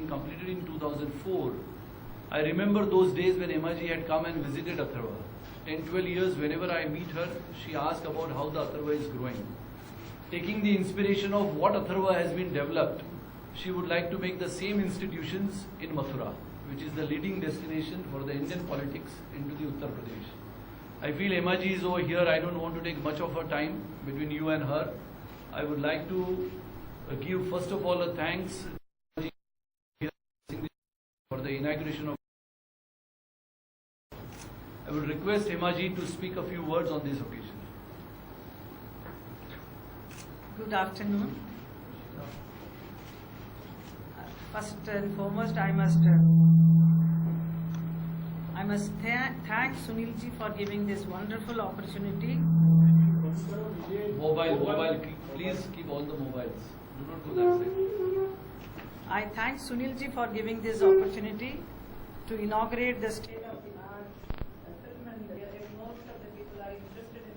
been completed in 2004. I remember those days when Emma-ji had come and visited Atharva. 10-12 years, whenever I meet her, she asks about how the Atharva is growing. Taking the inspiration of what Atharva has been developed, she would like to make the same institutions in Mathura, which is the leading destination for the Indian politics into the Uttar Pradesh. I feel Emma-ji is over here. I don't want to take much of her time between you and her. I would like to give first of all a thanks for the inauguration of. I would request Emma-ji to speak a few words on this occasion. Good afternoon. First and foremost, I must thank Sunil ji for giving this wonderful opportunity. Mobile, please keep all the mobiles. Do not go that side. I thank Sunil ji for giving this opportunity to inaugurate the state-of-the-art film, and most of the people are interested in.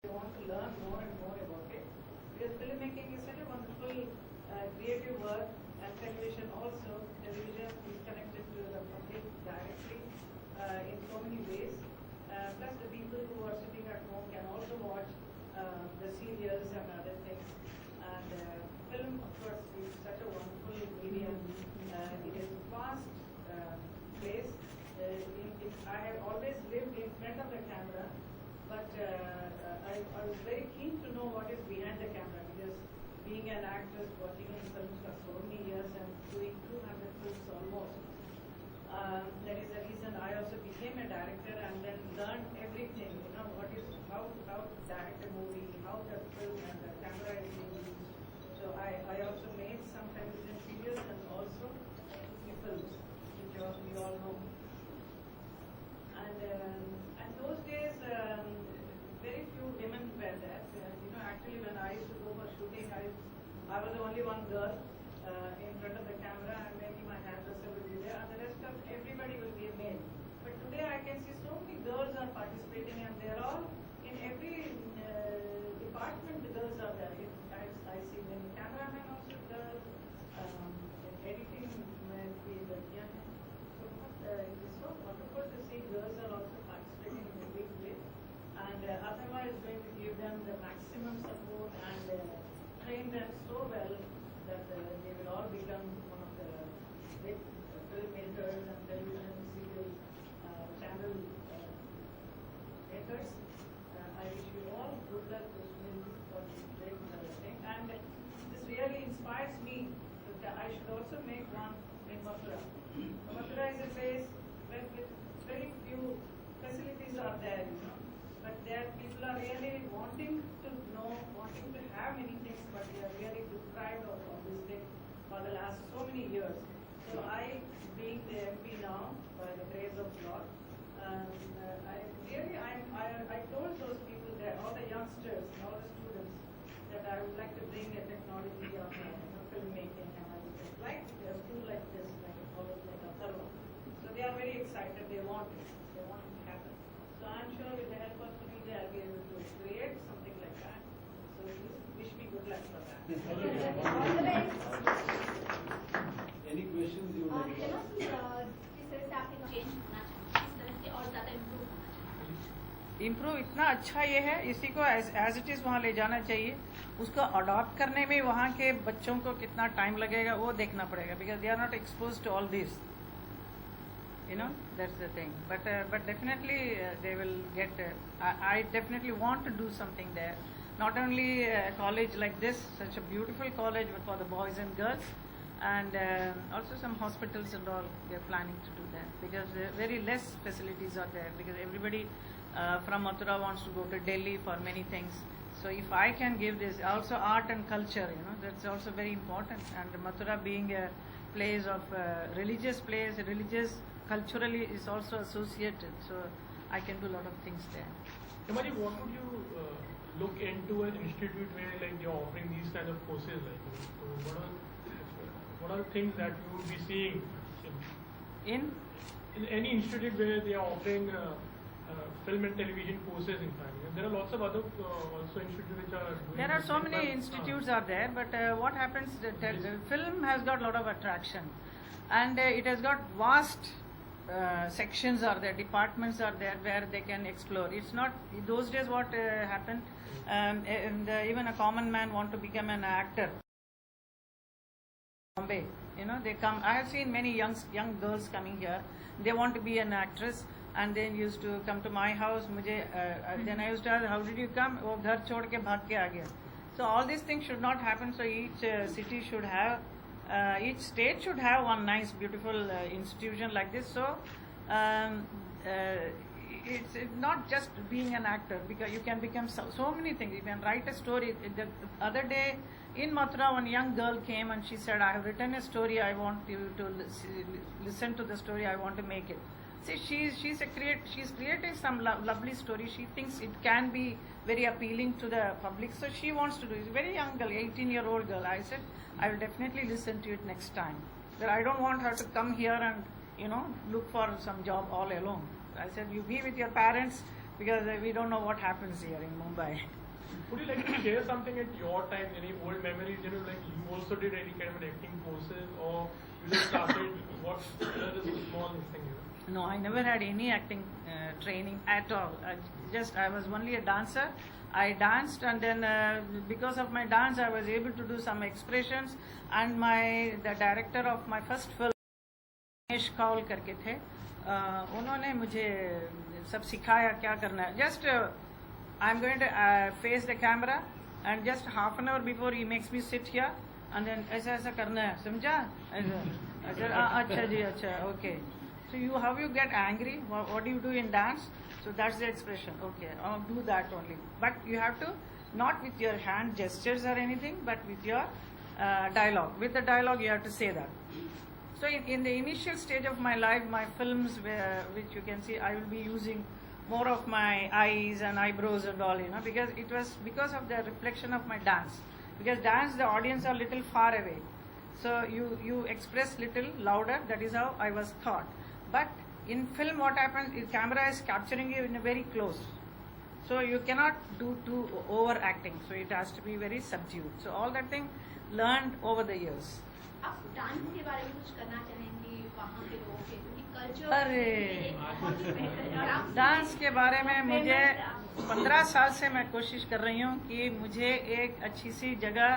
They want to learn more and more about it. Because filmmaking is such a wonderful creative work, and television also. Television is connected to the public directly in so many ways. Plus the people who are sitting at home can also watch the serials and other things. And film, of course, is such a wonderful medium. It is a vast place. I have always lived in front of the camera, but I was very keen to know what is behind the camera, because being an actress, working in films for so many years and doing 200 films almost, that is the reason I also became a director and then learned everything, how to direct a movie, how the film and the camera is being used. So I also made some television serials and also films, which we all know. And those days, very few women were there. Actually, when I used to go for shooting, I was the only one girl in front of the camera, and maybe my hairdresser will be there, and the rest of everybody will be a male. But today I can see so many girls are participating, and they're all in every department. The girls are there. I see many cameramen also girls, in editing, maybe the young. So it is so wonderful to see girls are also participating in a big way. And Atharva is going to give them the maximum support and train them so well that they will all become one of the big filmmakers and television serial channel makers. I wish you all good luck for this great thing. And this really inspires me that I should also make one in Mathura. Mathura is a place where very few facilities are there, but there people are really wanting to know, wanting to have many things, but they are really deprived of this thing for the last so many years. So I, being the MP now, by the grace of God, I told those people there, all the youngsters, all the students, that I would like to bring a technology of filmmaking, and I would like a school like this, like a college like Atharva. So they are very excited. They want it. They want it to happen. So I'm sure with the help of Sunil, I'll be able to create something like that. So please wish me good luck for that. Any questions you want to ask? किस तरह से आपने change होना चाहिए, किस तरह से और ज़्यादा इम्प्रूव होना चाहिए? इम्प्रूव इतना अच्छा ये है, इसी को एज इट इज़ वहाँ ले जाना चाहिए. उसको अडॉप्ट करने में वहाँ के बच्चों को कितना टाइम लगेगा वो देखना पड़ेगा, because they are not expose to all this. That's the thing. But definitely they will get. I definitely want to do something there. Not only a college like this, such a beautiful college for the boys and girls, and also some hospitals and all. We are planning to do that because very less facilities are there. Because everybody from Mathura wants to go to Delhi for many things. So if I can give this, also art and culture, that's also very important. And Mathura being a place of religious place, culturally is also associated. So I can do a lot of things there. Emma-ji, what would you look into an institute where like you're offering these kind of courses? So what are the things that you would be seeing In any institute where they are offering film and television courses in fact. And there are lots of other also institutes which are doing There are this so thing, many but, institutes are there, but what happens, the film has got a lot of attraction, and it has got vast sections are there, departments are there where they can explore. It's not, those days what happened, and even a common man want to become an actor. Bombay, they come. I have seen many young girls coming here. They want to be an actress, and then used to come to my house. Then I used to ask, how did you come? वो घर छोड़ के भाग के आ गया. So all these things should not happen. So each city should have, each state should have one nice, beautiful institution like this. So it's not just being an actor, because you can become so many things. You can write a story. The other day in Mathura, one young girl came and she said, I have written a story, I want you to listen to the story, I want to make it. See, she's creating some lovely story. She thinks it can be very appealing to the public, so she wants to do it. It's a very young girl, 18-year-old girl. I said, I will definitely listen to it next time. But I don't want her to come here and, look for some job all alone. I said, you be with your parents, because we don't know what happens here in Mumbai. Would you like to share something at your time, any old memories, like you also did any kind of acting courses, or you just started, what is a small thing? No, I never had any acting training at all. I was only a dancer. I danced, and then because of my dance, I was able to do some expressions. And the director of my first film, Ramesh Kaul करके थे, उन्होंने मुझे सब सिखाया क्या करना है. Just I'm going to face the camera, and just half an hour before he makes me sit here, and then ऐसा करना है, समझा? अच्छा जी, अच्छा, okay. So how you get angry? What do you do in dance? So that's the expression. Okay, I'll do that only. But you have to, not with your hand gestures or anything, but with your dialogue. With the dialogue, you have to say that. So in the initial stage of my life, my films, which you can see, I will be using more of my eyes and eyebrows and all, because it was because of the reflection of my dance. Because dance, the audience are little far away. So you express little louder. That is how I was taught. But in film, what happens is camera is capturing you in a very close. So you cannot do too overacting. So it has to be very subdued. So all that thing learned over the years. आप dance के बारे में कुछ करना चाहेंगी वहाँ के लोगों के, क्योंकि कल्चर अरे डांस के बारे में मुझे 15 साल से मैं कोशिश कर रही हूँ कि मुझे एक अच्छी सी जगह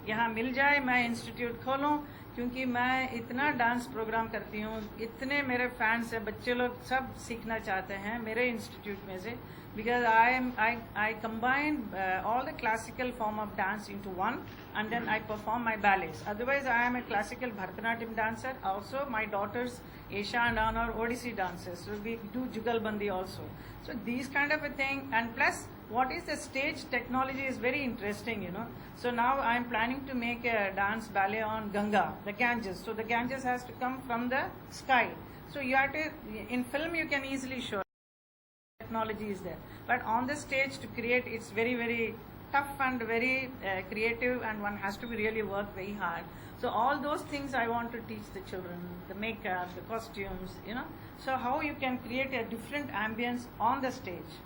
यहाँ मिल जाए, मैं इंस्टीट्यूट खोलूँ, क्योंकि मैं इतना डांस प्रोग्राम करती हूँ, इतने मेरे फैंस हैं, बच्चे लोग सब सीखना चाहते हैं मेरे इंस्टीट्यूट में से. Because I combine all the classical form of dance into one, and then I perform my ballets. Otherwise, I am a classical Bharatanatyam dancer. Also, my daughters, Esha and Anna, are Odissi dancers. So we do Jugalbandi also. So these kind of a thing, and plus, what is the stage technology is very interesting, So now I am planning to make a dance ballet on Ganga, the Ganges. So the Ganges has to come from the sky. So you have to, in film you can easily show. Technology is there, but on the stage to create, it's very, very tough and very creative, and one has to really work very hard. So all those things I want to teach the children, the makeup, the costumes, so how you can create a different ambience on the stage.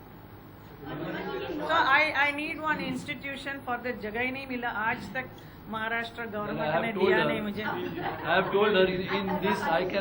So I need one institution for the जगह ही नहीं मिला आज तक, Maharashtra government ने दिया नहीं मुझे. I have told her in this I can